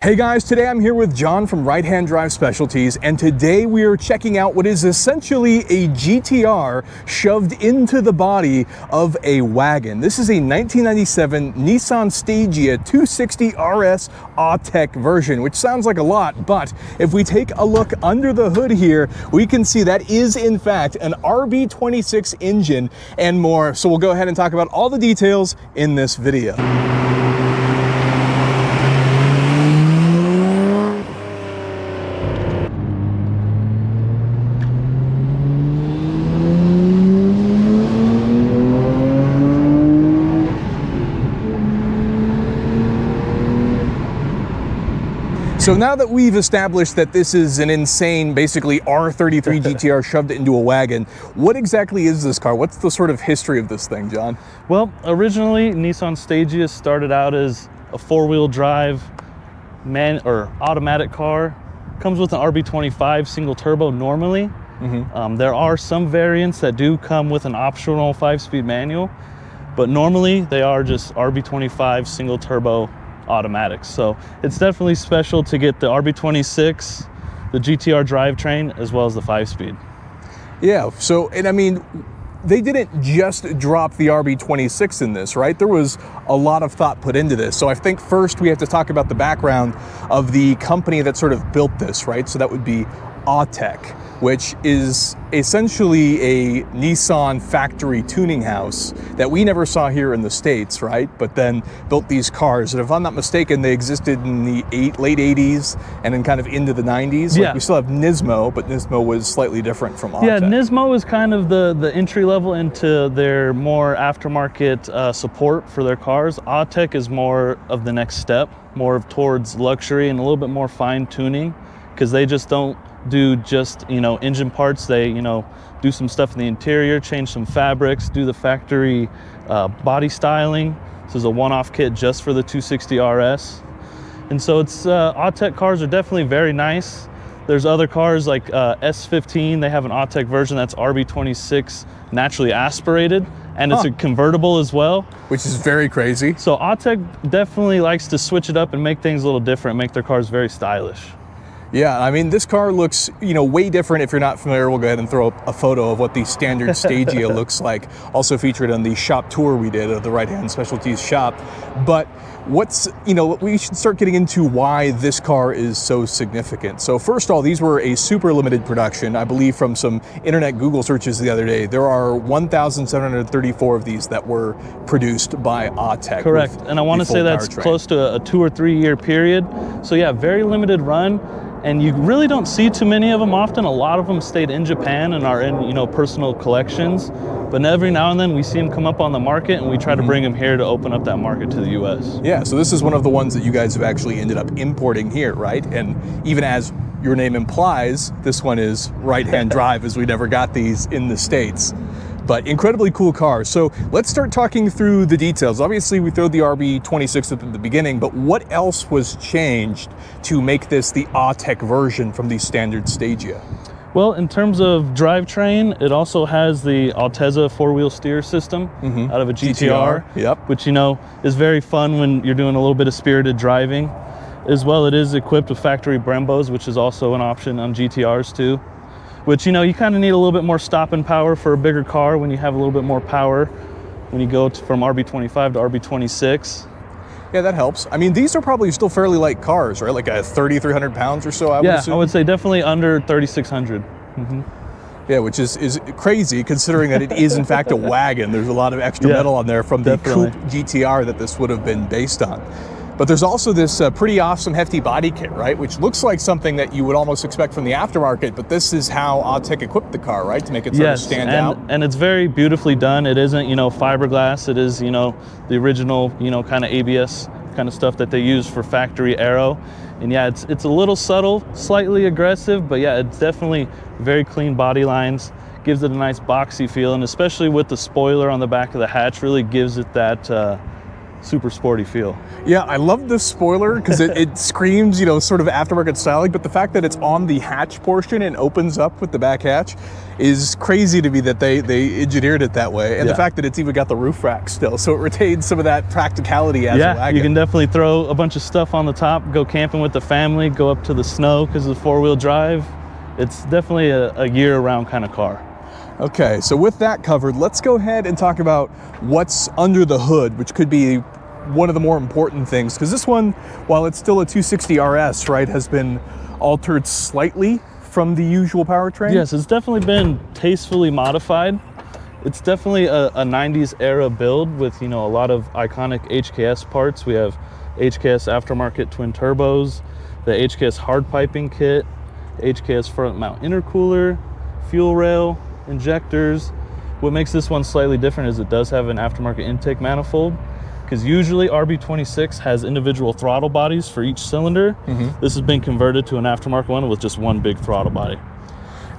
Hey guys, today I'm here with John from Righthand Drive Specialties, and today we are checking out what is essentially a GTR shoved into the body of a wagon. This is a 1997 Nissan Stagea 260RS Autech version, which sounds like a lot, but if we take a look under the hood here, we can see that is in fact an RB26 engine and more. So we'll go ahead and talk about all the details in this video. So now that we've established that this is an insane, basically R33 GTR shoved into a wagon, what exactly is this car? What's the sort of history of this thing, John? Well, originally Nissan Stagea started out as a four-wheel drive automatic car. Comes with an RB25 single turbo normally. There are some variants that do come with an optional 5-speed manual, but normally they are just RB25 single turbo automatics. So it's definitely special to get the RB26, the GTR drivetrain, as well as the 5-speed. Yeah, so, and I mean, they didn't just drop the RB26 in this, right? There was a lot of thought put into this. So I think first we have to talk about the background of the company that sort of built this, right? So that would be Autech, which is essentially a Nissan factory tuning house that we never saw here in the States, right? But then built these cars. And if I'm not mistaken, they existed in the late 80s and then kind of into the 90s. Yeah. Like we still have Nismo, but Nismo was slightly different from Autech. Yeah, Nismo is kind of the entry level into their more aftermarket support for their cars. Autech is more of the next step, more towards luxury and a little bit more fine tuning, because they just don't do just, engine parts. They, do some stuff in the interior, change some fabrics, do the factory body styling. This is a one-off kit just for the 260RS. And so it's, Autech cars are definitely very nice. There's other cars like S15, they have an Autech version that's RB26 naturally aspirated, and it's a convertible as well. Which is very crazy. So Autech definitely likes to switch it up and make things a little different, make their cars very stylish. Yeah, I mean, this car looks, way different. If you're not familiar, we'll go ahead and throw up a photo of what the standard Stagea looks like. Also featured on the shop tour we did of the Righthand Specialties shop. But we should start getting into why this car is so significant. So first of all, these were a super limited production. I believe from some internet Google searches the other day, there are 1,734 of these that were produced by Autech. Correct, and I want to say that's close to a 2 or 3 year period. So yeah, very limited run. And you really don't see too many of them often. A lot of them stayed in Japan and are in, personal collections. But every now and then we see them come up on the market, and we try to bring them here to open up that market to the US. Yeah, so this is one of the ones that you guys have actually ended up importing here, right? And even as your name implies, this one is right-hand drive, as we never got these in the States. But incredibly cool car. So let's start talking through the details. Obviously, we throw the RB26 at the beginning, but what else was changed to make this the Autech version from the standard Stagea? Well, in terms of drivetrain, it also has the Attessa four-wheel steer system out of a GTR. Yep. Which, is very fun when you're doing a little bit of spirited driving. As well, it is equipped with factory brembos, which is also an option on GTRs too. Which, you kind of need a little bit more stopping power for a bigger car when you have a little bit more power when you go from RB25 to RB26. Yeah, that helps. I mean, these are probably still fairly light cars, right? Like a 3,300 pounds or so, I would assume? Yeah, I would say definitely under 3,600. Yeah, which is crazy considering that it is in fact a wagon. There's a lot of extra metal on there from the coupe GTR that this would have been based on. But there's also this pretty awesome hefty body kit, right? Which looks like something that you would almost expect from the aftermarket, but this is how Autech equipped the car, right? To make it sort of stand out. And it's very beautifully done. It isn't, fiberglass. It is, the original, kind of ABS kind of stuff that they use for factory aero. And yeah, it's a little subtle, slightly aggressive, but yeah, it's definitely very clean body lines. Gives it a nice boxy feel, and especially with the spoiler on the back of the hatch, really gives it that super sporty feel. Yeah, I love this spoiler because it screams, you know, sort of aftermarket styling, but the fact that it's on the hatch portion and opens up with the back hatch is crazy to me that they engineered it that way. And the fact that it's even got the roof rack still, so it retains some of that practicality as a wagon. You can definitely throw a bunch of stuff on the top, go camping with the family, go up to the snow because of the four-wheel drive. It's definitely a year-round kind of car. Okay, so with that covered, let's go ahead and talk about what's under the hood, which could be one of the more important things, because this one, while it's still a 260RS, right, has been altered slightly from the usual powertrain. Yes, it's definitely been tastefully modified. It's definitely a 90s era build with, you know, a lot of iconic HKS parts. We have HKS aftermarket twin turbos, the HKS hard piping kit, HKS front mount intercooler, fuel rail, injectors. What makes this one slightly different is it does have an aftermarket intake manifold, because usually RB26 has individual throttle bodies for each cylinder. This has been converted to an aftermarket one with just one big throttle body.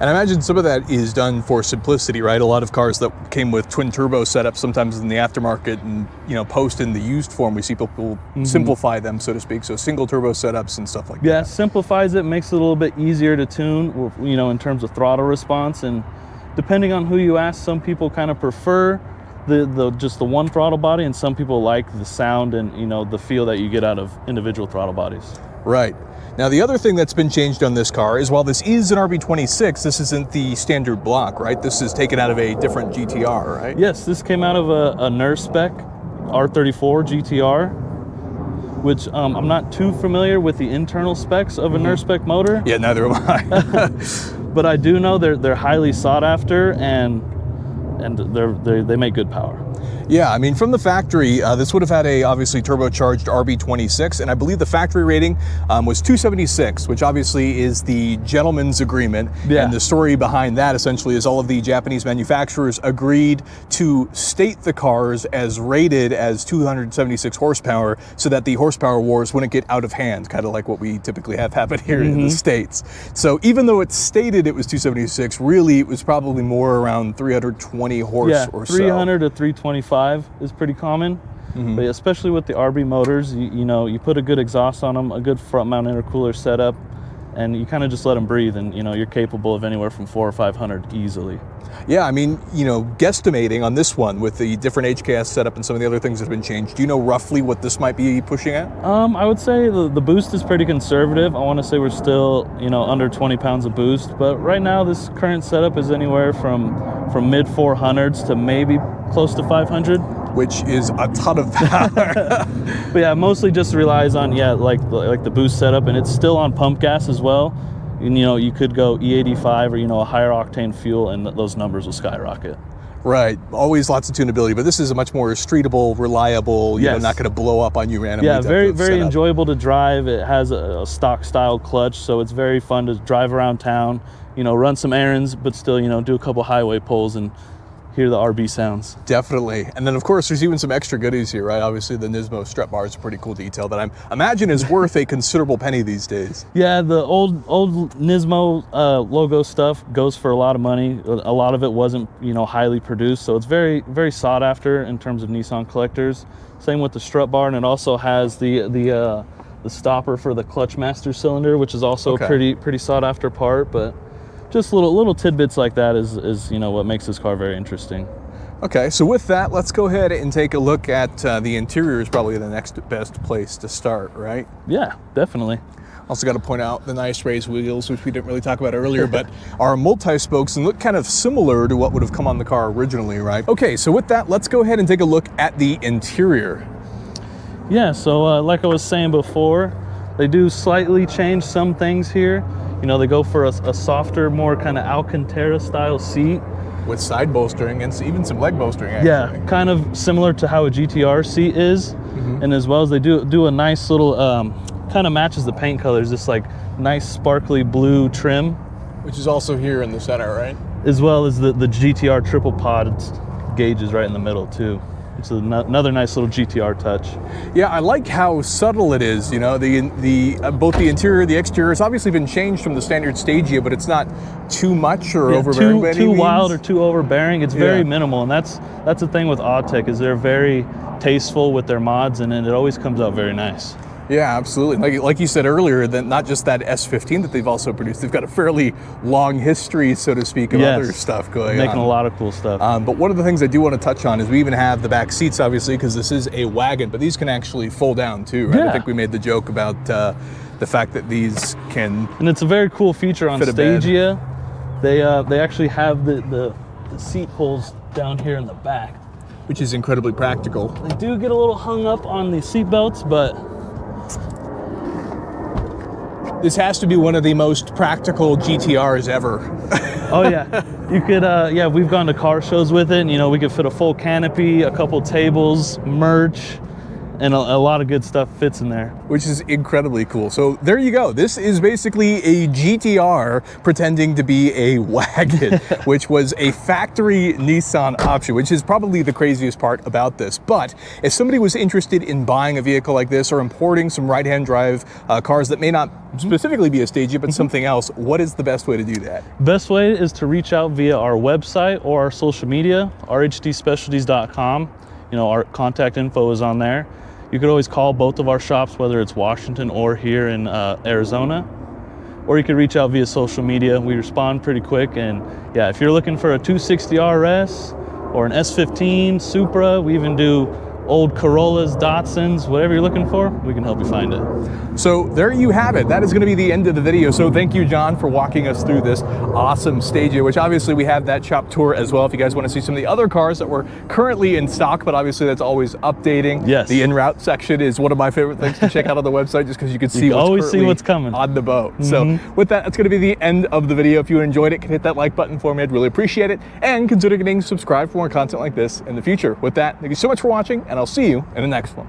And I imagine some of that is done for simplicity, right? A lot of cars that came with twin turbo setups, sometimes in the aftermarket and, you know, post in the used form, we see people simplify them, so to speak. So single turbo setups and stuff like that. Yeah, simplifies it, makes it a little bit easier to tune, you know, in terms of throttle response. And depending on who you ask, some people kind of prefer just the one throttle body, and some people like the sound and, you know, the feel that you get out of individual throttle bodies. Right. Now, the other thing that's been changed on this car is, while this is an RB26, this isn't the standard block, right? This is taken out of a different GTR, right? Yes, this came out of a NER spec R34 GTR, which I'm not too familiar with the internal specs of a NER spec motor. Yeah, neither am I. But I do know they're highly sought after, and they make good power. Yeah, I mean, from the factory, this would have had a obviously turbocharged RB26, and I believe the factory rating was 276, which obviously is the gentleman's agreement. Yeah. And the story behind that essentially is all of the Japanese manufacturers agreed to state the cars as rated as 276 horsepower so that the horsepower wars wouldn't get out of hand, kind of like what we typically have happen here in the States. So even though it stated it was 276, really it was probably more around 320 horse or so. 300 to 325 is pretty common. But especially with the RB motors, you know, you put a good exhaust on them, a good front mount intercooler setup, and you kind of just let them breathe, and, you know, you're capable of anywhere from 400 or 500 easily. Yeah, I mean, you know, guesstimating on this one with the different HKS setup and some of the other things that have been changed, do you know roughly what this might be pushing at? I would say the boost is pretty conservative. I want to say we're still, you know, under 20 pounds of boost, but right now this current setup is anywhere from mid 400s to maybe close to 500. Which is a ton of power. But yeah, mostly just relies on, like the boost setup, and it's still on pump gas as well. And, you know, you could go E85 or, you know, a higher octane fuel, and those numbers will skyrocket. Right, always lots of tunability, but this is a much more streetable, reliable, you know, not going to blow up on you randomly. Yeah, very enjoyable to drive. It has a stock style clutch, so it's very fun to drive around town, you know, run some errands, but still, you know, do a couple highway pulls and hear the RB sounds. Definitely. And then of course there's even some extra goodies here, right? Obviously the Nismo strut bar is a pretty cool detail that I imagine is worth a considerable penny these days. Yeah, the old Nismo logo stuff goes for a lot of money. A lot of it wasn't, you know, highly produced, so it's very sought after in terms of Nissan collectors. Same with the strut bar, and it also has the stopper for the clutch master cylinder, which is also a pretty sought after part. But just little tidbits like that is you know, what makes this car very interesting. Okay, so with that, let's go ahead and take a look at the interior. Is probably the next best place to start, right? Yeah, definitely. Also got to point out the nice raised wheels, which we didn't really talk about earlier, but are multi-spokes and look kind of similar to what would have come on the car originally, right? Okay, so with that, let's go ahead and take a look at the interior. Yeah, so like I was saying before, they do slightly change some things here. You know, they go for a softer, more kind of Alcantara style seat. With side bolstering and even some leg bolstering, actually. Yeah, kind of similar to how a GTR seat is. And as well as they do a nice little, kind of matches the paint colors, this like nice sparkly blue trim. Which is also here in the center, right? As well as the GTR triple pod gauges right in the middle too. It's another nice little GTR touch. Yeah, I like how subtle it is. You know, both the interior, the exterior has obviously been changed from the standard Stagea, but it's not too much or overbearing by any too means. wild or too overbearing. It's very minimal, and that's the thing with Autech, is they're very tasteful with their mods, and it always comes out very nice. Yeah, absolutely. Like you said earlier, that not just that S15 that they've also produced, they've got a fairly long history, so to speak, of other stuff going on. Making a lot of cool stuff. But one of the things I do want to touch on is we even have the back seats, obviously, because this is a wagon, but these can actually fold down too, right? Yeah. I think we made the joke about the fact that these can. And it's a very cool feature on Stagea. They actually have the seat holes down here in the back, which is incredibly practical. They do get a little hung up on the seat belts, but this has to be one of the most practical GTRs ever. Oh yeah, you could. Yeah, we've gone to car shows with it, and you know, we could fit a full canopy, a couple tables, merch, and a lot of good stuff fits in there. Which is incredibly cool. So there you go. This is basically a GTR pretending to be a wagon, which was a factory Nissan option, which is probably the craziest part about this. But if somebody was interested in buying a vehicle like this or importing some right-hand drive cars that may not specifically be a Stagea, but something else, what is the best way to do that? Best way is to reach out via our website or our social media, rhdspecialties.com. You know, our contact info is on there. You could always call both of our shops, whether it's Washington or here in Arizona, or you could reach out via social media. We respond pretty quick, and yeah, if you're looking for a 260RS or an S15 Supra, we even do old Corollas, Datsuns, whatever you're looking for, we can help you find it. So there you have it. That is going to be the end of the video. So thank you, John, for walking us through this awesome Stagea, which obviously we have that shop tour as well if you guys want to see some of the other cars that were currently in stock, but obviously that's always updating. Yes. The en route section is one of my favorite things to check out on the website, just because you can see what's coming on the boat. So with that, that's going to be the end of the video. If you enjoyed it, can hit that like button for me. I'd really appreciate it. And consider getting subscribed for more content like this in the future. With that, thank you so much for watching, and I'll see you in the next one.